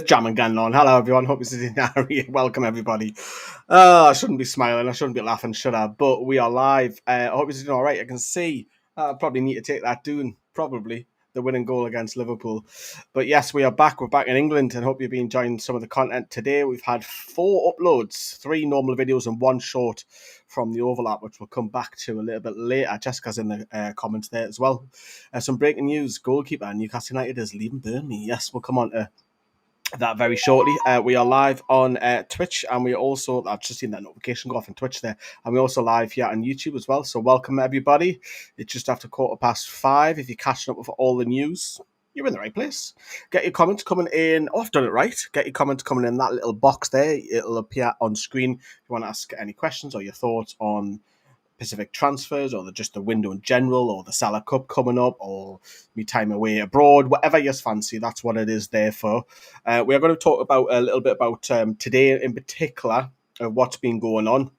Jamming going on. Hello, everyone. Hope you're sitting down here. Welcome, everybody. I shouldn't be smiling. I shouldn't be laughing, should I? But we are live. I hope you're doing all right. I can see. I probably need to take that Toon. Probably the winning goal against Liverpool. But yes, we are back. We're back in England, and hope you've been enjoying some of the content today. We've had 4 uploads, 3 normal videos, and 1 short from the overlap, which we'll come back to a little bit later. Jessica's in the comments there as well. Some breaking news: Goalkeeper Newcastle United is leaving Burnley. Yes, we'll come on to that very shortly. We are live on Twitch, and we also, I've just seen that notification go off on Twitch there, and we're also live here on YouTube as well. So welcome, everybody. It's just after 5:15. If you're catching up with all the news, you're in the right place. Get your comments coming in. Oh, I've done it right. Get your comments coming in that little box there. It'll appear on screen if you want to ask any questions or your thoughts on specific transfers, or just the window in general, or the Salah Cup coming up, or me time away abroad, whatever you fancy. That's what it is there for. We are going to talk about a little bit about today in particular, what's been going on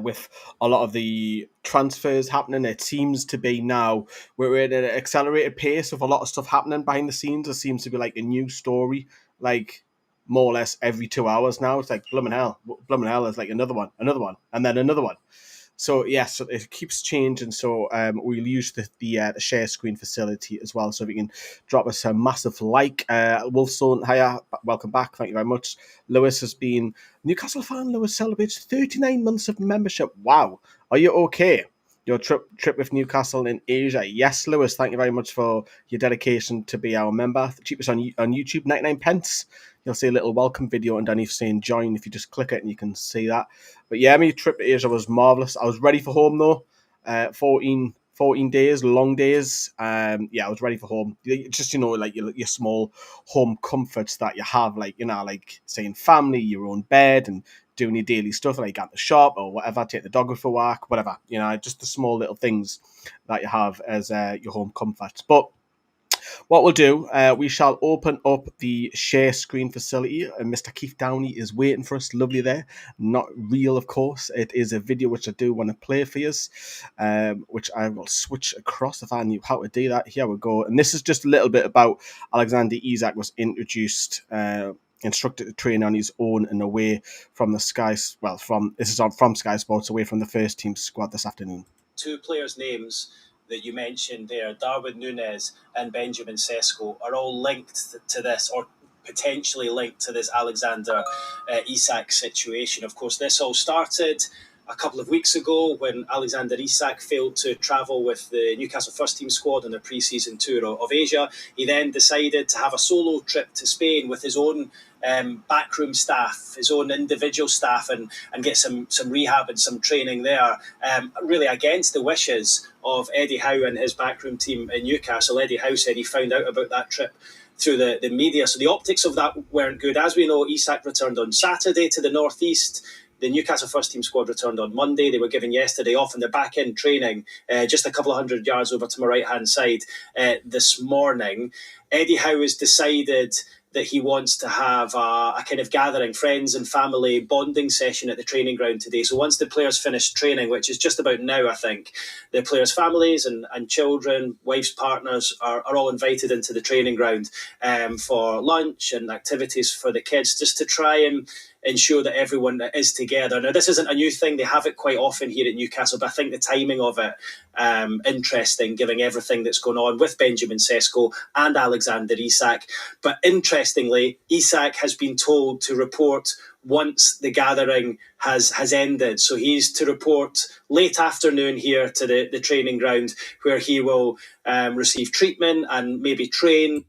with a lot of the transfers happening. It seems to be now we're at an accelerated pace of a lot of stuff happening behind the scenes. There seems to be like a new story, like more or less every 2 hours now. It's like blooming hell. There's like another one, and then another one. So yes, so it keeps changing. So we'll use the share screen facility as well. So if you can drop us a massive like. Wolfstone, hiya, welcome back. Thank you very much. Lewis has been Newcastle fan. Lewis celebrates 39 months of membership. Wow, are you okay? Your trip with Newcastle in Asia. Yes, Lewis, thank you very much for your dedication to be our member. The cheapest on YouTube, 99 pence. You'll see a little welcome video underneath saying join. If you just click it and you can see that. But yeah, my trip to Asia was marvellous. I was ready for home though. 14 days, long days. I was ready for home. Just, like your small home comforts that you have, like saying family, your own bed, and doing your daily stuff, like at the shop or whatever, take the dog for a walk, whatever. Just the small little things that you have as your home comforts. But what we'll do, we shall open up the share screen facility, and Mr. Keith Downey is waiting for us. Lovely there. Not real, of course. It is a video which I do want to play for you, which I will switch across if I knew how to do that. Here we go. And this is just a little bit about Alexander Isak was introduced, instructed to train on his own and away from the Sky. Well, from Sky Sports, away from the first team squad this afternoon. 2 players' names that you mentioned there, Darwin Núñez and Benjamin Cesco, are all linked to this, or potentially linked to this Alexander Isak situation. Of course, this all started a couple of weeks ago when Alexander Isak failed to travel with the Newcastle first team squad on their pre-season tour of Asia. He then decided to have a solo trip to Spain with his own backroom staff, his own individual staff, and get some rehab and some training there, really against the wishes of Eddie Howe and his backroom team in Newcastle. Eddie Howe said he found out about that trip through the media, so the optics of that weren't good. As we know, Isak returned on Saturday to the northeast. The Newcastle first team squad returned on Monday. They were given yesterday off, and they're back in training just a couple of hundred yards over to my right-hand side this morning. Eddie Howe has decided that he wants to have a kind of gathering, friends and family bonding session at the training ground today. So once the players finish training, which is just about now, I think, the players' families and children, wives, partners are all invited into the training ground for lunch and activities for the kids, just to try and ensure that everyone is together. Now, this isn't a new thing. They have it quite often here at Newcastle, but I think the timing of it interesting, given everything that's going on with Benjamin Sesko and Alexander Isak. But interestingly, Isak has been told to report once the gathering has ended. So he's to report late afternoon here to the training ground, where he will receive treatment and maybe train.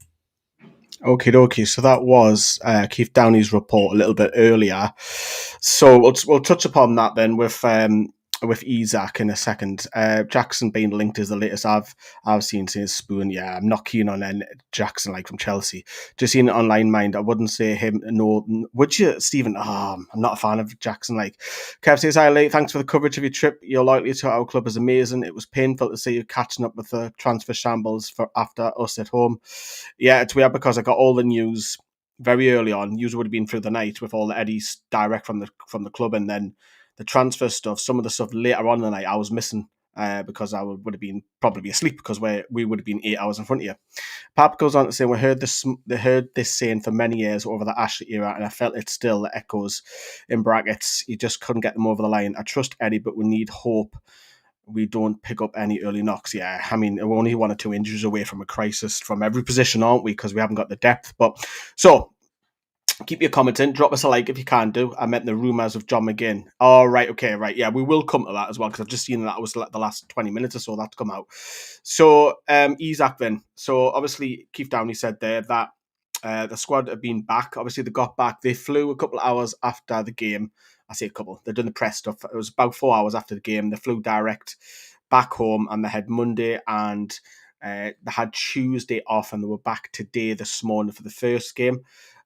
Okay. So that was Keith Downey's report a little bit earlier. So we'll touch upon that then with Isak in a second. Jackson being linked is the latest I've seen since Spoon. Yeah, I'm not keen on Jackson, like from Chelsea. Just seen it online, mind. I wouldn't say him. No, would you, Stephen? I'm not a fan of Jackson. Like Kev says, hi, late. Thanks for the coverage of your trip. Your loyalty to our club is amazing. It was painful to see you catching up with the transfer shambles for after us at home. Yeah, it's weird because I got all the news very early on. News would have been through the night with all the Eddies direct from the club, and then the transfer stuff, some of the stuff later on in the night, I was missing because I would have been probably asleep because we would have been 8 hours in front of you. Pap goes on to say, they heard this saying for many years over the Ashley era, and I felt it still echoes in brackets. You just couldn't get them over the line. I trust Eddie, but we need hope we don't pick up any early knocks. Yeah, I mean, we're only 1 or 2 injuries away from a crisis from every position, aren't we? Because we haven't got the depth. But so keep your comments in. Drop us a like if you can do. I meant the rumours of John McGinn. Oh, right. Okay, right. Yeah, we will come to that as well because I've just seen that was like the last 20 minutes or so that's come out. So, Isak then. So, obviously, Keith Downey said there that the squad have been back. Obviously, they got back. They flew a couple of hours after the game. I say a couple. They've done the press stuff. It was about 4 hours after the game. They flew direct back home and they had Monday and they had Tuesday off and they were back today this morning for the first game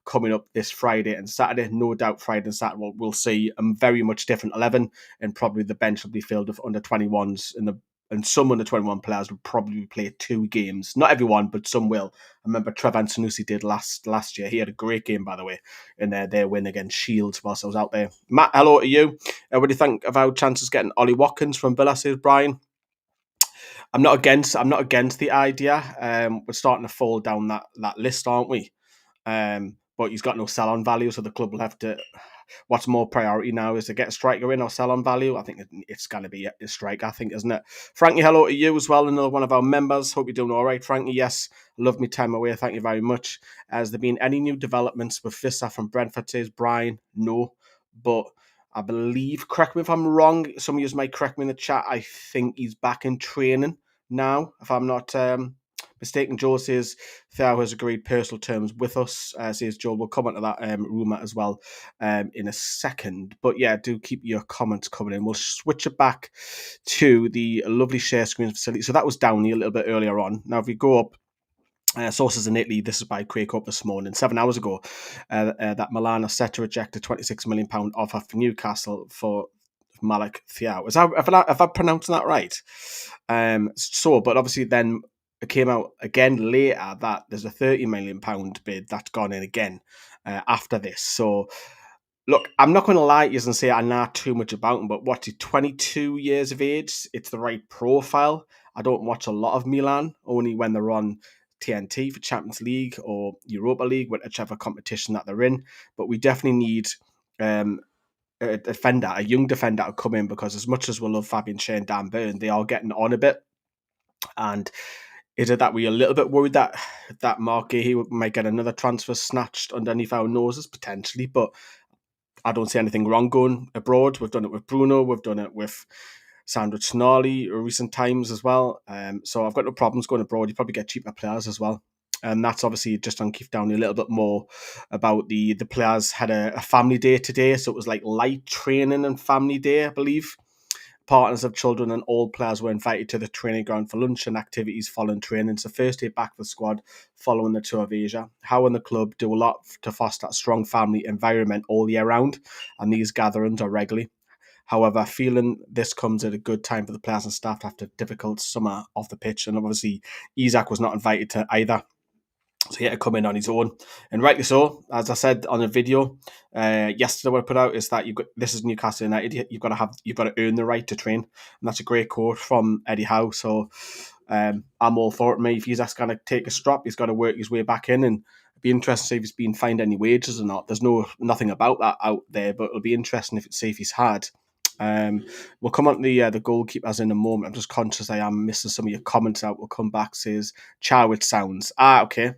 coming up this Friday and Saturday. No doubt Friday and Saturday we'll see a very much different 11 and probably the bench will be filled with under 21s and some under 21 players will probably play 2 games. Not everyone, but some will. I remember Trevan Sanusi did last year. He had a great game, by the way, in their win against Shields whilst I was out there. Matt, hello to you. What do you think of our chances getting Ollie Watkins from Villa, says Brian? I'm not against the idea. We're starting to fall down that list, aren't we? But he's got no sell-on value, so the club will have to. What's more priority now is to get a striker in or sell-on value. I think it's going to be a striker, I think, isn't it? Frankie, hello to you as well, another one of our members. Hope you're doing all right, Frankie. Yes, love me time away. Thank you very much. Has there been any new developments with Vissa from Brentford, says Brian? No, but I believe, correct me if I'm wrong, some of you might correct me in the chat, I think he's back in training now, if I'm not mistaken. Joe says Thiaw has agreed personal terms with us, says Joe. We'll comment on that rumour as well in a second. But yeah, do keep your comments coming in. We'll switch it back to the lovely share screen facility. So that was Downey a little bit earlier on. Now, if we go up, sources in Italy, this is by Quake Up this morning, 7 hours ago, that Milan are set to reject a £26 million offer for Newcastle for Malik Thiaw. Have I pronounced that right? But obviously then it came out again later that there's a £30 million bid that's gone in again after this. So look, I'm not going to lie to you and say I know too much about him, but what's he, 22 years of age? It's the right profile. I don't watch a lot of Milan, only when they're on TNT for Champions League or Europa League, whichever competition that they're in. But we definitely need a young defender to come in because as much as we love Fabian Schär and Dan Burn, they are getting on a bit. And is it that we're a little bit worried that Mark Gahey might get another transfer snatched underneath our noses? Potentially, but I don't see anything wrong going abroad. We've done it with Bruno. We've done it with Sandro Tonali in recent times as well. So I've got no problems going abroad. You probably get cheaper players as well. And that's obviously just on Keith Downey a little bit more about the players had a family day today. So it was like light training and family day, I believe. Partners of children and all players were invited to the training ground for lunch and activities following training. It's the first day back for the squad following the tour of Asia. Howe and the club do a lot to foster a strong family environment all year round, and these gatherings are regularly. However, feeling this comes at a good time for the players and staff after a difficult summer off the pitch, and obviously Isak was not invited to either. So he had to come in on his own, and rightly so. As I said on a video yesterday, what I put out is that this is Newcastle United. You've got to earn the right to train, and that's a great quote from Eddie Howe. So I'm all for it. Mate, if he's just going to take a strop, he's got to work his way back in, and it'd be interesting to see if he's been fined any wages or not. There's nothing about that out there, but it'll be interesting if he's had. We'll come on to the goalkeepers in a moment. I'm just conscious I am missing some of your comments out. We'll come back, says Chow, it sounds. Okay,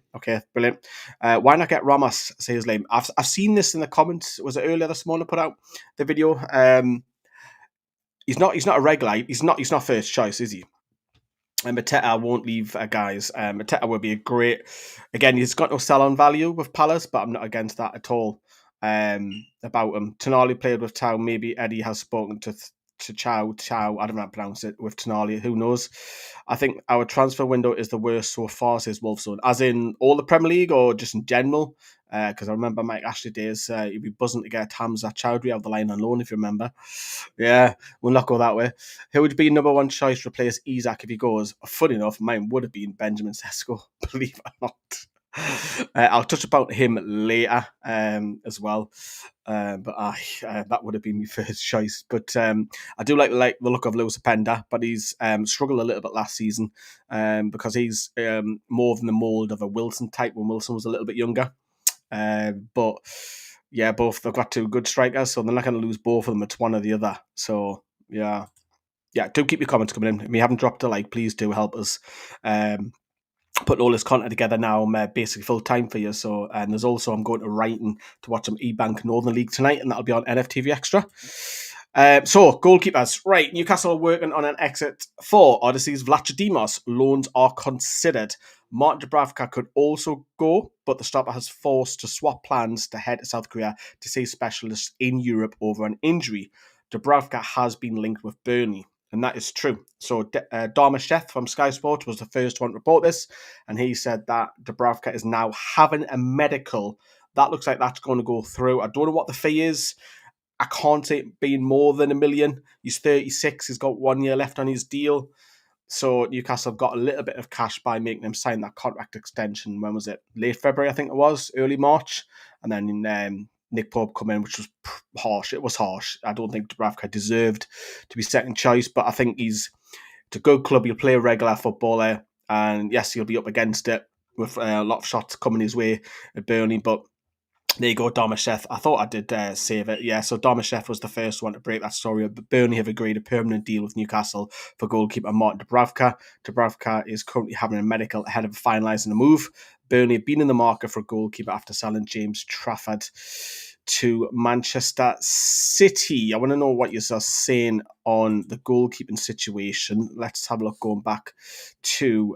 brilliant. Why not get Ramos, says Liam. I've seen this in the comments. Was it earlier this morning I put out the video? He's not a regular. He's not first choice, is he? And Mateta won't leave, guys. Mateta would be a great. Again, he's got no sell-on value with Palace, but I'm not against that at all. About him, Tonali played with Thiaw. Maybe Eddie has spoken to Chow. I don't know how to pronounce it with Tonali. Who knows? I think our transfer window is the worst so far, says Wolfson. As in all the Premier League or just in general? Because I remember Mike Ashley days, he'd be buzzing to get Hamza Chowdhury out of the line on loan, if you remember. Yeah, we'll not go that way. Who would be number one choice to replace Isak if he goes? Funny enough, mine would have been Benjamin Cesco, believe it or not. I'll touch about him later as well. That would have been my first choice. But I do like the look of Lewis Openda, but he's struggled a little bit last season because he's more than the mould of a Wilson type when Wilson was a little bit younger. But yeah, both they've got two good strikers, so they're not going to lose both of them. It's one or the other. So yeah, do keep your comments coming in. If you haven't dropped a like, please do help us. Putting all this content together now, I'm basically full time for you. So, and there's also I'm going to Wrighton to watch some E-Bank Northern League tonight, and that'll be on NFTV Extra. So, goalkeepers. Right, Newcastle are working on an exit for Odyssey's Vlachodimos. Loans are considered. Martin Dubravka could also go, but the stopper has forced to swap plans to head to South Korea to see specialists in Europe over an injury. Dubravka has been linked with Burnley, and that is true. So, Dharma Sheth from Sky Sports was the first one to report this, and he said that Dubravka is now having a medical. That looks like that's going to go through. I don't know what the fee is. I can't see it being more than $1 million. He's 36. He's got 1 year left on his deal. So Newcastle have got a little bit of cash by making him sign that contract extension. When was it? Late February, I think it was. Early March. And then Nick Pope come in, which was harsh. It was harsh. I don't think Dubravka deserved to be second choice, but I think it's a good club. He'll play a regular footballer. And yes, he'll be up against it with a lot of shots coming his way at Burnley, but there you go, Darmasheth. I thought I did save it. Yeah, so Darmasheth was the first one to break that story. But Burnley have agreed a permanent deal with Newcastle for goalkeeper Martin Dubravka. Dubravka is currently having a medical ahead of finalising the move. Burnley have been in the market for a goalkeeper after selling James Trafford to Manchester City. I want to know what you're saying on the goalkeeping situation. Let's have a look going back to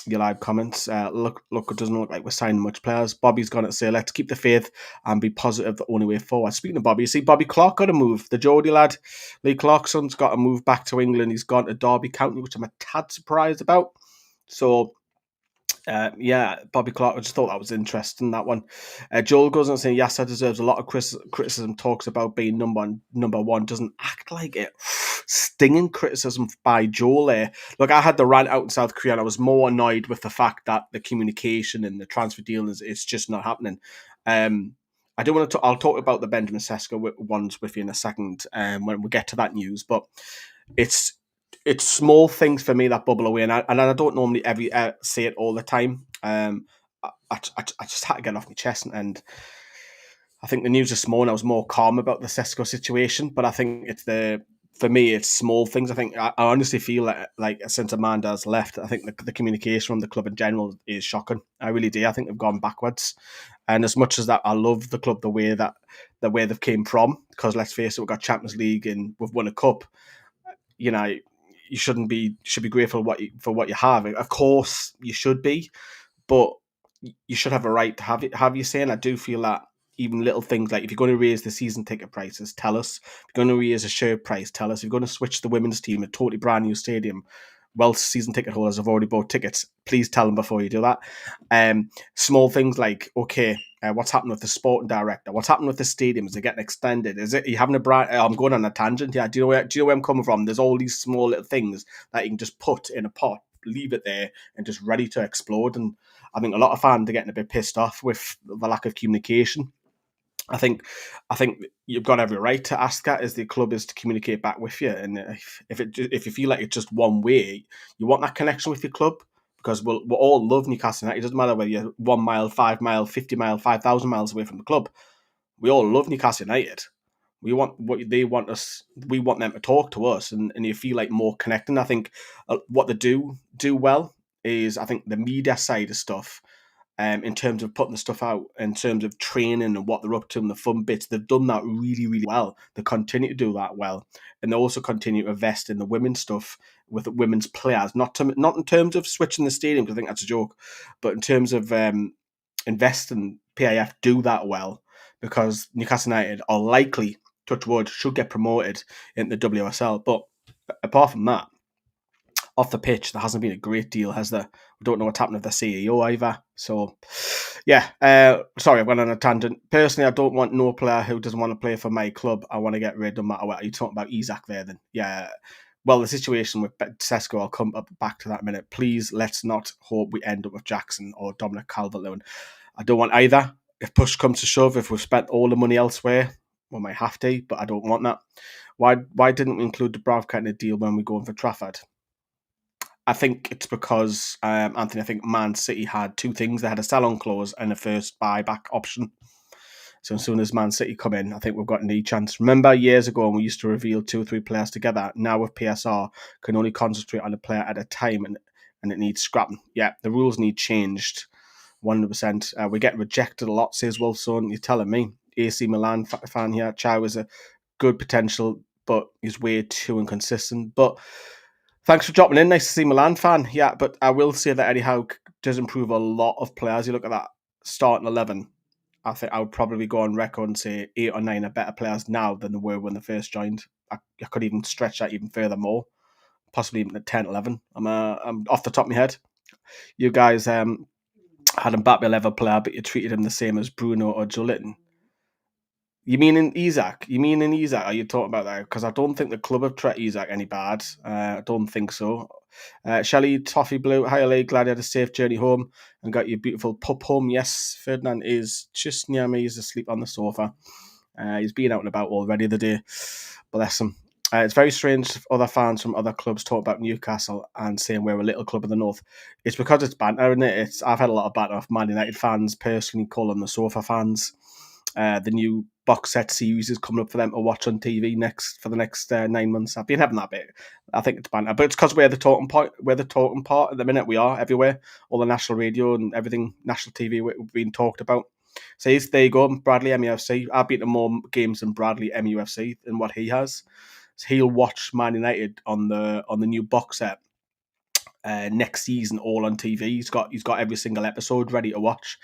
your live comments. Look, it doesn't look like we're signing much players. Bobby's gone to say, let's keep the faith and be positive, the only way forward. Speaking of Bobby, you see Bobby Clark got a move. The Geordie lad, Lee Clarkson's got a move back to England. He's gone to Derby County, which I'm a tad surprised about. So, Bobby Clark, I just thought that was interesting, that one. Joel goes on saying, Yasser deserves a lot of criticism, talks about being number one, doesn't act like it. Stinging criticism by Joel there. Look, I had the rant out in South Korea and I was more annoyed with the fact that the communication and the transfer deal is just not happening. I do want to I'll talk about the Benjamin Cesco ones with you in a second when we get to that news, but it's small things for me that bubble away, and I don't normally ever say it all the time. I just had to get off my chest, and I think the news this morning I was more calm about the Cesco situation, but I think for me it's small things. I think I honestly feel like since Amanda's left, I think the communication from the club in general is shocking. I really do. I think they've gone backwards, and as much as that, I love the club the way they've came from, because let's face it, we've got Champions League and we've won a cup. You know, you should be grateful for what you have. Of course, you should be, but you should have a right to have your say. And I do feel that even little things like if you're going to raise the season ticket prices, tell us. If you're going to raise a shirt price, tell us. If you're going to switch the women's team, a totally brand new stadium, well, season ticket holders have already bought tickets. Please tell them before you do that. Small things like, okay, what's happened with the sporting director? What's happened with the stadium? Is it getting extended? Is it you having a brand? I'm going on a tangent. Yeah, do you know where I'm coming from? There's all these small little things that you can just put in a pot, leave it there, and just ready to explode. And I think a lot of fans are getting a bit pissed off with the lack of communication. I think you've got every right to ask that as the club is to communicate back with you, and if you feel like it's just one way, you want that connection with your club, because we'll all love Newcastle United. It doesn't matter whether you're 1 mile, 5 mile, 50 mile, 5,000 miles away from the club. We all love Newcastle United. We want what they want us. We want them to talk to us, and you feel like more connecting. I think what they do well is I think the media side of stuff. In terms of putting the stuff out, in terms of training and what they're up to and the fun bits, they've done that really, really well. They continue to do that well, and they also continue to invest in the women's stuff with the women's players. Not in terms of switching the stadium, because I think that's a joke, but in terms of investing, PIF do that well, because Newcastle United are likely, touch wood, should get promoted in the WSL. But apart from that, off the pitch, there hasn't been a great deal, has there? We don't know what's happened with the CEO either. So, yeah. Sorry, I went on a tangent. Personally, I don't want no player who doesn't want to play for my club. I want to get rid no matter what. Are you talking about Isak there then? Yeah. well, the situation with Cesco, I'll come back to that in a minute. Please, let's not hope we end up with Jackson or Dominic Calvert-Lewin. I don't want either. If push comes to shove, if we've spent all the money elsewhere, we might have to, but I don't want that. Why didn't we include Dubravka in the deal when we're going for Trafford? I think it's because, Anthony, I think Man City had two things. They had a sell-on clause and a first buyback option. So as soon as Man City come in, I think we've got a new chance. Remember years ago when we used to reveal 2 or 3 players together? Now with PSR, can only concentrate on a player at a time and it needs scrapping. Yeah, the rules need changed 100%. We get rejected a lot, says Wolfson. You're telling me. AC Milan fan here. Thiaw is a good potential, but he's way too inconsistent. But thanks for dropping in. Nice to see Milan fan. Yeah, but I will say that Eddie Howe does improve a lot of players. You look at that starting 11. I think I would probably go on record and say 8 or 9 are better players now than they were when they first joined. I could even stretch that even further more, possibly even at 10, 11. I'm off the top of my head. You guys had Mbappe level player, but you treated him the same as Bruno or Joelinton. You mean in Isak? Are you talking about that? Because I don't think the club have treated Isak any bad. I don't think so. Shelley, Toffee Blue, hi LA, glad you had a safe journey home and got your beautiful pup home. Yes, Ferdinand is just near me. He's asleep on the sofa. He's been out and about already the day. Bless him. It's very strange if other fans from other clubs talk about Newcastle and saying we're a little club in the north. It's because it's banter, isn't it? I've had a lot of banter of Man United fans, personally call them the sofa fans. The new box set series is coming up for them to watch on TV for the next 9 months. I've been having that bit. I think it's banter, but it's because we're the talking point. We're the talking part at the minute. We are everywhere, all the national radio and everything, national TV. We're being talked about. So there you go, Bradley MUFC. I've been to more games than Bradley MUFC than what he has. So he'll watch Man United on the new box set next season, all on TV. He's got every single episode ready to watch.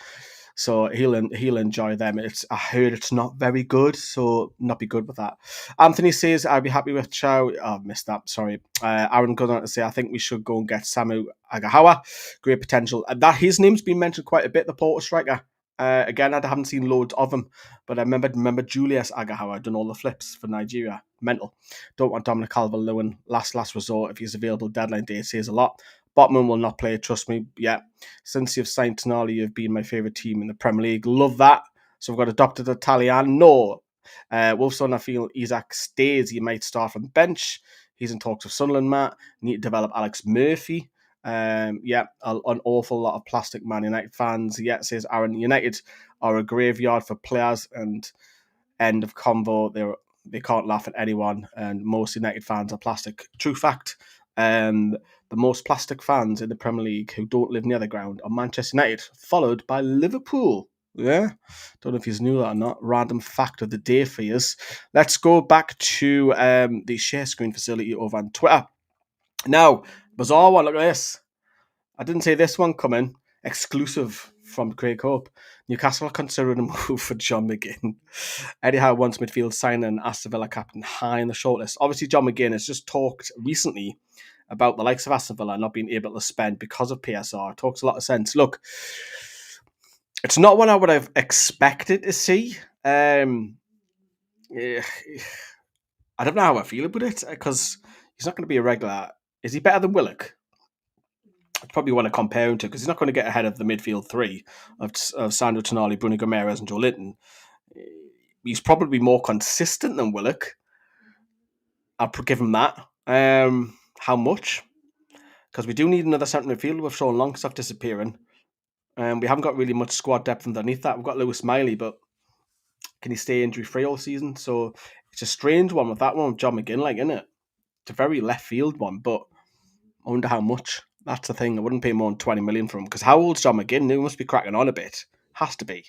So he'll enjoy them. I heard it's not very good, so not be good with that. Anthony says, I'd be happy with Thiaw. Oh, I missed that, sorry. Aaron goes on to say, I think we should go and get Samu Agahawa. Great potential. That his name's been mentioned quite a bit, the Porto striker. Again, I haven't seen loads of him, but I remember Julius Agahawa done all the flips for Nigeria. Mental. Don't want Dominic Calvert-Lewin. Last resort. If he's available deadline day, it says a lot. Botman will not play, trust me. Yeah. Since you've signed Tonali, you've been my favourite team in the Premier League. Love that. So we've got adopted Italian. No. Wolfson, I feel Isak stays. He might start from bench. He's in talks with Sunderland, Matt. Need to develop Alex Murphy. An awful lot of plastic Man United fans. Yeah, says Aaron. United are a graveyard for players, and end of convo. They can't laugh at anyone, and most United fans are plastic. True fact. The most plastic fans in the Premier League who don't live near the ground are Manchester United, followed by Liverpool. Yeah, don't know if you knew that or not. Random fact of the day for you. Let's go back to the share screen facility over on Twitter. Now, bizarre one. Look at this. I didn't see this one coming. Exclusive from Craig Hope. Newcastle are considering a move for John McGinn. Eddie Howe wants midfield signing Aston Villa captain high in the shortlist. Obviously, John McGinn has just talked recently about the likes of Aston Villa not being able to spend because of PSR. Talks a lot of sense. Look, it's not what I would have expected to see. I don't know how I feel about it because he's not going to be a regular. Is he better than Willock? I probably want to compare him to because he's not going to get ahead of the midfield three of Sandro Tonali, Bruno Gomes, and Joelinton. He's probably more consistent than Willock. I'll give him that. How much? Because we do need another centre midfielder with Sean Longstaff disappearing. We haven't got really much squad depth underneath that. We've got Lewis Miley, but can he stay injury-free all season? So it's a strange one with that one with John McGinn, isn't it? It's a very left field one, but I wonder how much. That's the thing. I wouldn't pay more than 20 million for him. Because how old's John McGinn? He must be cracking on a bit. Has to be.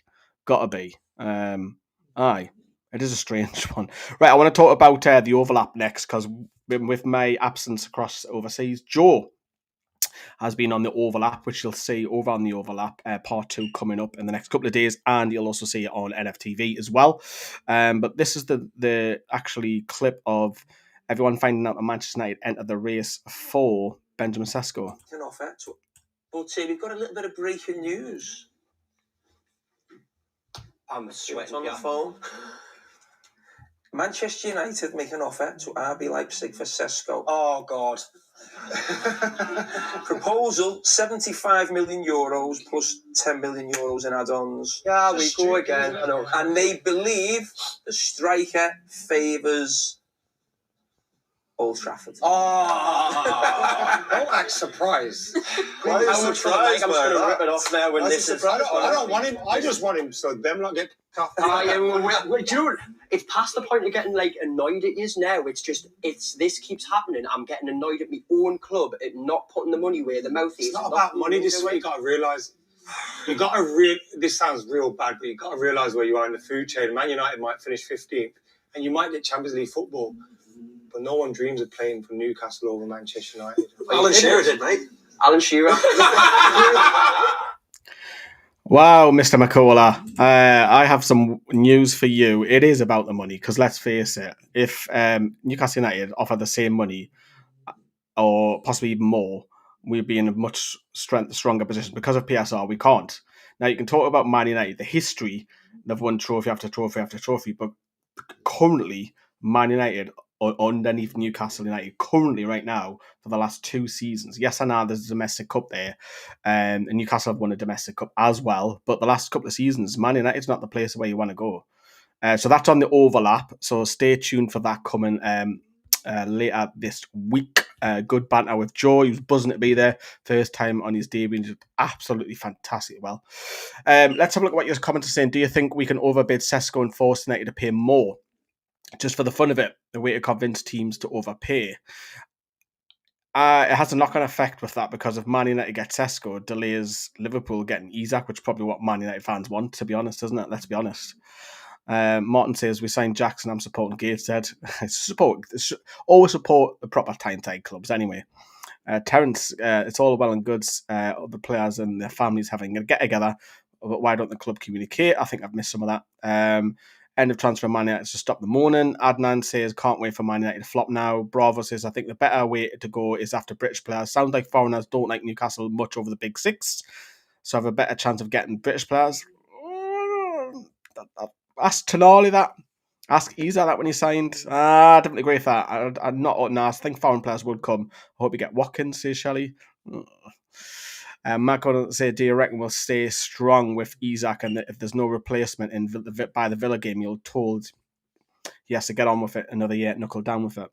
Gotta be. Aye. It is a strange one. Right, I want to talk about the overlap next, because with my absence across overseas, Joe has been on the overlap, which you'll see over on the overlap, part 2 coming up in the next couple of days, and you'll also see it on NFTV as well. But this is the actually clip of everyone finding out that Manchester United entered the race for Benjamin Cesco. But we've got a little bit of breaking news. I'm sweating on the phone. Manchester United make an offer to RB Leipzig for Cesco. Oh, God. Proposal, 75 million euros plus 10 million euros in add-ons. Yeah, we go again. I know. And they believe the striker favours Old Trafford. Oh, don't act surprised. I'm just going to rip it off now when this is... I don't want him. I just want him so them not get tough. Do you know, it's past the point of getting like annoyed at yous now. It's this keeps happening. I'm getting annoyed at my own club at not putting the money where the mouth is. It's not about money this week. You got to realise. This sounds real bad, but you got to realise where you are in the food chain. Man United might finish 15th, and you might get Champions League football. But no one dreams of playing for Newcastle over Manchester United. Alan Shearer did, mate. Alan Shearer. Wow, Mr. McCullough. I have some news for you. It is about the money, because let's face it, if Newcastle United offer the same money, or possibly even more, we'd be in a much stronger position. Because of PSR, we can't. Now, you can talk about Man United, the history, they've won trophy after trophy after trophy, but currently, Man United underneath Newcastle United currently right now for the last 2 seasons. Yes, I know there's a domestic cup there, and Newcastle have won a domestic cup as well, but the last couple of seasons, Man United's not the place where you want to go. So that's on the overlap, so stay tuned for that coming later this week. Good banter with Joe. He was buzzing to be there. First time on his debut. He did absolutely fantastic well. Let's have a look at what your comments are saying. Do you think we can overbid Cesco and force United to pay more? Just for the fun of it, the way to convince teams to overpay. It has a knock-on effect with that, because if Man United get Cesco, delays Liverpool getting Isak, which is probably what Man United fans want, to be honest, isn't it? Let's be honest. Martin says, we signed Jackson, I'm supporting Gateshead. Always support the proper Tyneside clubs anyway. Terence, it's all well and good, the players and their families having a get-together, but why don't the club communicate? I think I've missed some of that. End of transfer Man United to stop the mourning. Adnan says, can't wait for Man United to flop now. Bravo says, I think the better way to go is after British players. Sounds like foreigners don't like Newcastle much over the big six, so have a better chance of getting British players. Ask Tonali that. Ask Isa that when he signed. I definitely agree with that. I think foreign players would come. I hope you get Watkins, says Shelley. Matt Gordon say, do you reckon we'll stay strong with Isak, and if there's no replacement by the Villa game, you're told he has to get on with it another year, knuckle down with it.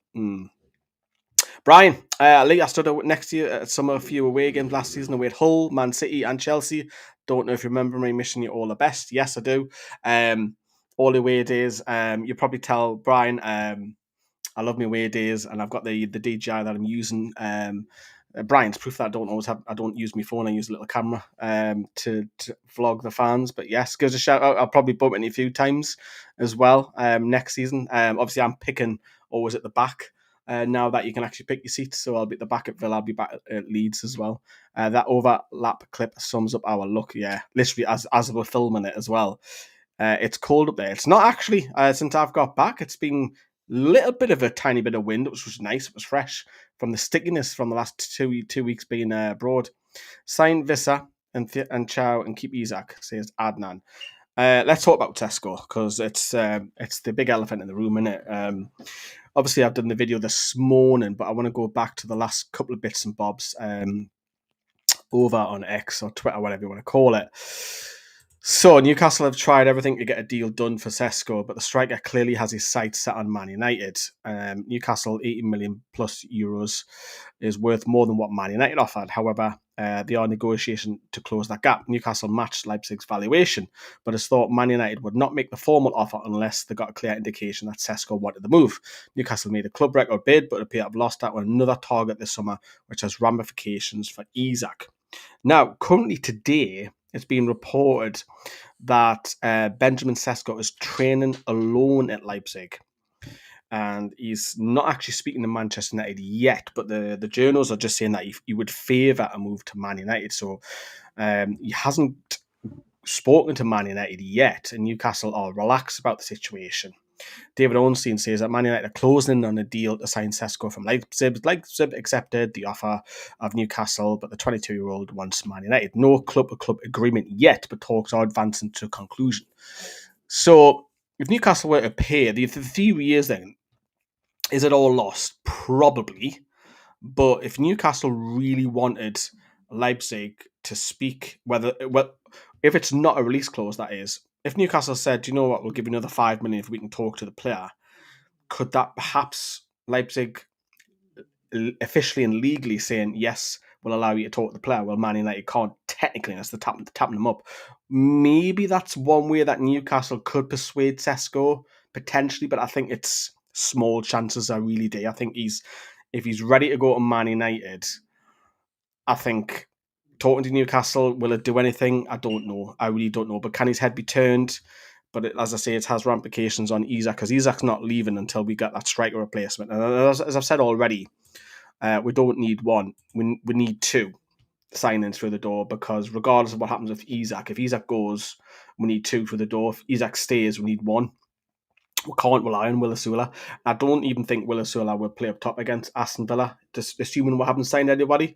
Brian, Lee, I stood next to you at some of a few away games last season away at Hull, Man City and Chelsea. Don't know if you remember me wishing you all the best. Yes, I do. All the away days. You probably tell Brian, I love my away days, and I've got the DJI that I'm using. Brian's proof that I don't use my phone. I use a little camera to vlog the fans. But yes, give us a shout out. I'll probably bump into a few times as well next season. Obviously, I'm picking always at the back now that you can actually pick your seats. So I'll be at the back at Villa. I'll be back at Leeds as well. That overlap clip sums up our look. Yeah, literally as we're filming it as well. It's cold up there. It's not actually since I've got back. It's been a little bit of a tiny bit of wind, which was nice. It was fresh from the stickiness from the last two weeks being abroad. Sign Vissa and Thiaw and keep Isak, says Adnan. Let's talk about Cesco, because it's the big elephant in the room, isn't it? Obviously, I've done the video this morning, but I want to go back to the last couple of bits and bobs over on X or Twitter, whatever you want to call it. So Newcastle have tried everything to get a deal done for Sesko, but the striker clearly has his sights set on Man United. Newcastle, 80 million plus euros is worth more than what Man United offered. However, they are negotiating to close that gap. Newcastle matched Leipzig's valuation, but it's thought Man United would not make the formal offer unless they got a clear indication that Sesko wanted the move. Newcastle made a club record bid, but appear to have lost out on another target this summer, which has ramifications for Isak. Now, currently today, it's been reported that Benjamin Sesko is training alone at Leipzig. And he's not actually speaking to Manchester United yet, but the journals are just saying that he would favour a move to Man United. So he hasn't spoken to Man United yet, and Newcastle are relaxed about the situation. David Ornstein says that Man United are closing in on a deal to sign Sesko from Leipzig. Leipzig accepted the offer of Newcastle, but the 22-year-old wants Man United. No club-to-club agreement yet, but talks are advancing to conclusion. So if Newcastle were to pay, the theory is then, is it all lost? Probably. But if Newcastle really wanted Leipzig to speak, if it's not a release clause, that is, if Newcastle said, "Do you know what, we'll give you another 5 million if we can talk to the player," could that perhaps Leipzig officially and legally saying, "Yes, we'll allow you to talk to the player"? Well, Man United can't technically, unless they're tapping them up. Maybe that's one way that Newcastle could persuade Cesco, potentially, but I think it's small chances I really do. I think if he's ready to go to Man United, I think talking to Newcastle, will it do anything? I don't know. I really don't know. But can his head be turned? But as I say, it has ramifications on Isak, because Isak's not leaving until we get that striker replacement. And as I've said already, we don't need one. We need two signings through the door, because regardless of what happens with Isak, if Isak goes, we need two through the door. If Isak stays, we need one. We can't rely on Willisula. I don't even think Willisula will play up top against Aston Villa, just assuming we haven't signed anybody.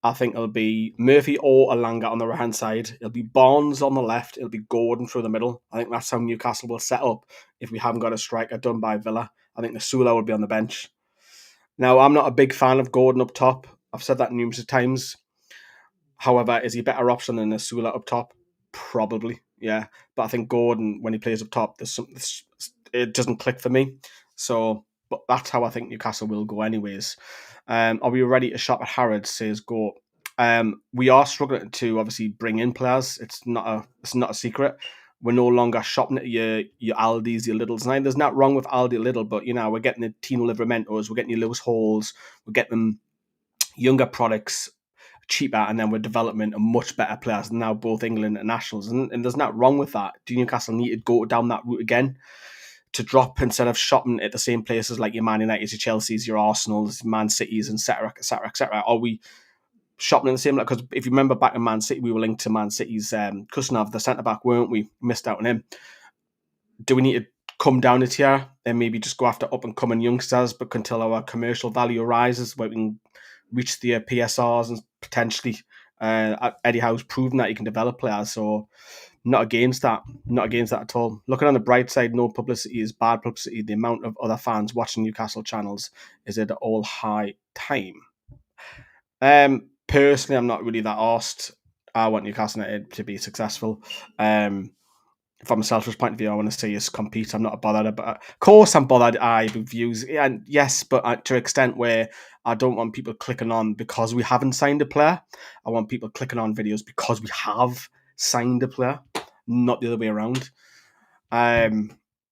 I think it'll be Murphy or Elanga on the right-hand side. It'll be Barnes on the left. It'll be Gordon through the middle. I think that's how Newcastle will set up if we haven't got a striker done by Villa. I think Nasula will be on the bench. Now, I'm not a big fan of Gordon up top. I've said that numerous times. However, is he a better option than Nasula up top? Probably, yeah. But I think Gordon, when he plays up top, it doesn't click for me. So, but that's how I think Newcastle will go anyways. Are we ready to shop at Harrods? Says Go. We are struggling to obviously bring in players. It's not a secret. We're no longer shopping at your Aldis, your Lidls. Now, there's not wrong with Aldi Lidl, but we're getting the Tino Livramentos, we're getting your Lewis Halls, we're getting them younger products cheaper, and then we're developing a much better players now, both England and nationals. And there's not wrong with that. Do Newcastle need to go down that route again? To drop, instead of shopping at the same places like your Man United, your Chelsea's, your Arsenal's, Man City's, and etc., etc., etc.? Are we shopping in the same? Because if you remember back in Man City, we were linked to Man City's Kusanov, the centre back, weren't we? Missed out on him. Do we need to come down a tier and maybe just go after up and coming youngsters, but until our commercial value rises, where we can reach the PSRs and potentially Eddie Howe's proven that he can develop players, so. Not against that at all. Looking on the bright side, no publicity is bad publicity. The amount of other fans watching Newcastle channels is at an all-high time. Personally, I'm not really that arsed. I want Newcastle United to be successful. From a selfish point of view, I want to see us compete. I'm not bothered about. Of course, I'm bothered. With views, and yes, but to an extent where I don't want people clicking on because we haven't signed a player. I want people clicking on videos because we have signed a player, not the other way around.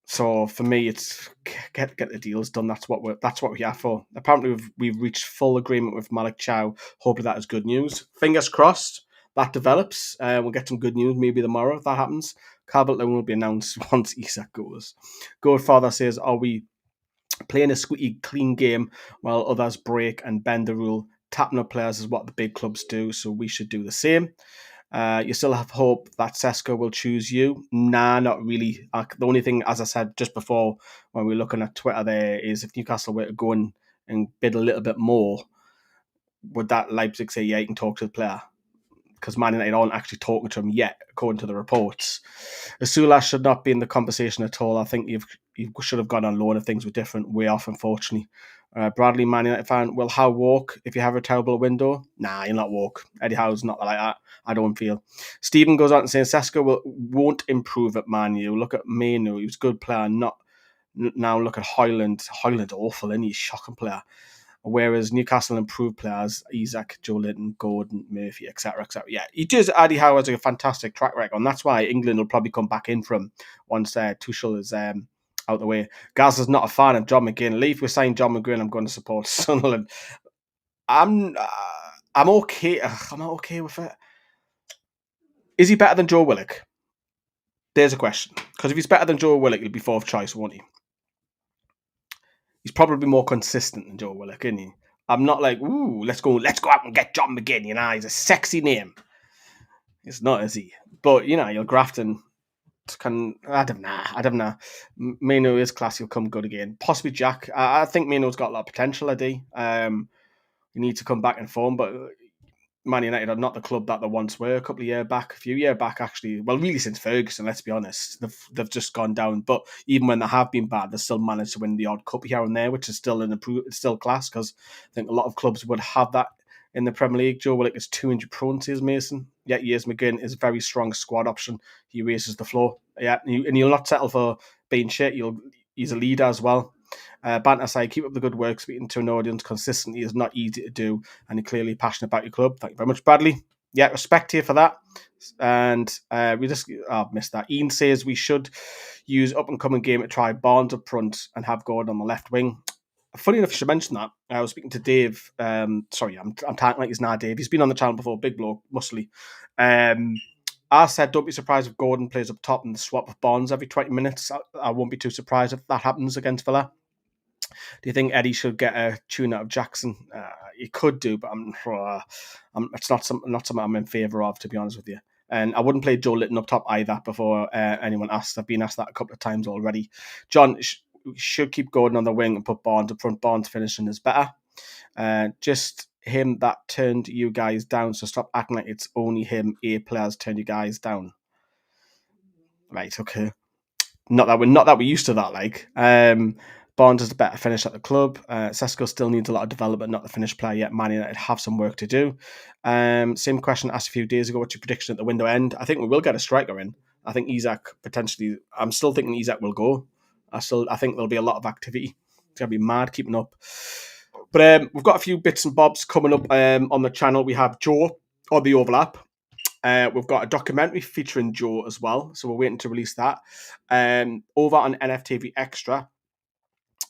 So for me, it's get the deals done. That's what we're here for. Apparently, we've reached full agreement with Malik Chow. Hopefully, that is good news. Fingers crossed that develops. We'll get some good news maybe tomorrow if that happens. Calvert-Lewin will be announced once Isak goes. Godfather says, "Are we playing a squeaky clean game while others break and bend the rule? Tapping up players is what the big clubs do, so we should do the same." You still have hope that Cesco will choose you? Nah, not really. The only thing, as I said just before, when we were looking at Twitter there, is if Newcastle were to go in and bid a little bit more, would that Leipzig say, yeah, you can talk to the player? Because Man United aren't actually talking to him yet, according to the reports. Asula should not be in the conversation at all. I think you should have gone on loan if things were different. Way off, unfortunately. Bradley, Man United fan, will Howe walk if you have a terrible window? Nah, you'll not walk. Eddie Howe's not like that, I don't feel. Stephen goes on and says, Sesko won't improve at Man U. Look at Mainu, he was a good player. Now look at Hoyland. Hoyland awful, isn't he? Shocking player. Whereas Newcastle improved players, Isak, Joe Linton, Gordon, Murphy, etc., etc. Yeah, he does. Eddie Howe has a fantastic track record, and that's why England will probably come back in from once Tuchel is out the way. Gaz is not a fan of John McGinn. Leave we signed John McGinn. I'm going to support Sunderland. I'm okay. I'm not okay with it. Is he better than Joe Willock? There's a question. Because if he's better than Joe Willock, he'll be fourth choice, won't he? He's probably more consistent than Joe Willock, isn't he? I'm not like, ooh, let's go out and get John McGinn. He's a sexy name. It's not, is he? But you're grafting. I don't know. Mainu is class. He'll come good again. Possibly Jack. I think Mainu's got a lot of potential. You need to come back in form, but Man United are not the club that they once were a few years back actually. Well, really since Ferguson, let's be honest. They've just gone down. But even when they have been bad, they still managed to win the odd cup here and there, which is still it's still class, because I think a lot of clubs would have that in the Premier League. Joe Willock is too injury prone, says Mason. Yeah, he is. McGinn is a very strong squad option. He raises the floor. Yeah, and you'll not settle for being shit. He's a leader as well. Banter aside, keep up the good work. Speaking to an audience consistently is not easy to do, and you're clearly passionate about your club. Thank you very much, Bradley. Yeah, respect here for that. And missed that. Ian says we should use up and coming game to try Barnes up front and have Gordon on the left wing. Funny enough, you should mention that. I was speaking to Dave. I'm talking like he's not Dave. He's been on the channel before, big bloke, muscly. I said, don't be surprised if Gordon plays up top and the swap of Barnes every 20 minutes. I won't be too surprised if that happens against Villa. Do you think Eddie should get a tune out of Jackson? He could do, but it's not something I'm in favour of, to be honest with you. And I wouldn't play Joe Litton up top either before anyone asked. I've been asked that a couple of times already. John should keep Gordon on the wing and put Barnes up front. Barnes finishing is better. Just him that turned you guys down, so stop acting like it's only him. 8 players turned you guys down. Right, okay. Not that we're used to that, like. Barnes is a better finish at the club. Cesco still needs a lot of development, not the finished player yet. Man United have some work to do. Same question asked a few days ago. What's your prediction at the window end? I think we will get a striker in. I think Isak potentially. I'm still thinking Isak will go. I think there'll be a lot of activity. It's gonna be mad keeping up. But we've got a few bits and bobs coming up on the channel. We have Joe on the overlap. We've got a documentary featuring Joe as well, so we're waiting to release that. Over on NFTV Extra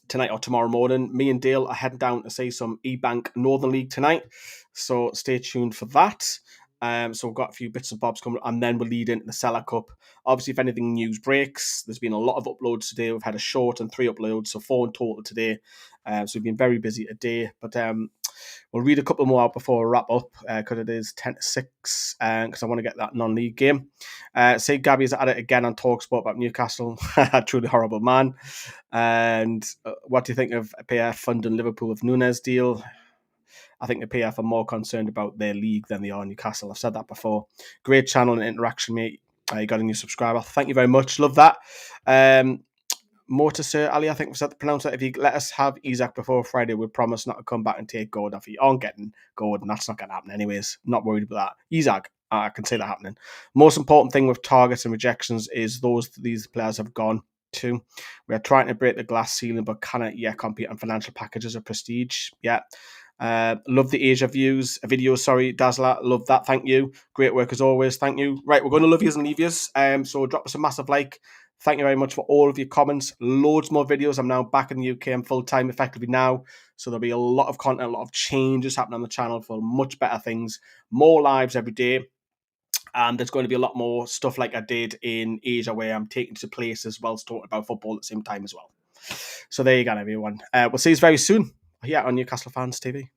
tonight or tomorrow morning, me and Dale are heading down to see some E-Bank Northern League tonight, so stay tuned for that. So we've got a few bits and bobs coming, and then we'll lead into the Cellar Cup. Obviously, if anything news breaks, there's been a lot of uploads today. We've had a short and 3 uploads, so 4 in total today. So we've been very busy today, but we'll read a couple more out before we wrap up, because it is 10-6, because I want to get that non-league game. Say Gabby's at it again on TalkSport about Newcastle. Truly horrible man. And what do you think of PF funding Liverpool with Nunes deal? I think the PF are more concerned about their league than they are Newcastle. I've said that before. Great channel and interaction, mate. You got a new subscriber. Thank you very much. Love that. More to Sir Ali, I think was that the pronouncer. If you let us have Isak before Friday, we promise not to come back and take Gordon. If you aren't getting Gordon, that's not going to happen anyways. Not worried about that. Isak, I can see that happening. Most important thing with targets and rejections is these players have gone to. We are trying to break the glass ceiling, but cannot yet compete on financial packages of prestige. Yeah. Love the Asia videos, Dazzler, love that, thank you, great work as always, thank you. Right, we're going to love yous and leave yous, so drop us a massive like. Thank you very much for all of your comments. Loads more videos. I'm now back in the UK. I'm full-time effectively now, so there'll be a lot of content, a lot of changes happening on the channel for much better things, more lives every day. And there's going to be a lot more stuff like I did in Asia, where I'm taking to places whilst talking about football at the same time as well. So there you go, everyone. We'll see you very soon here on Newcastle Fans TV.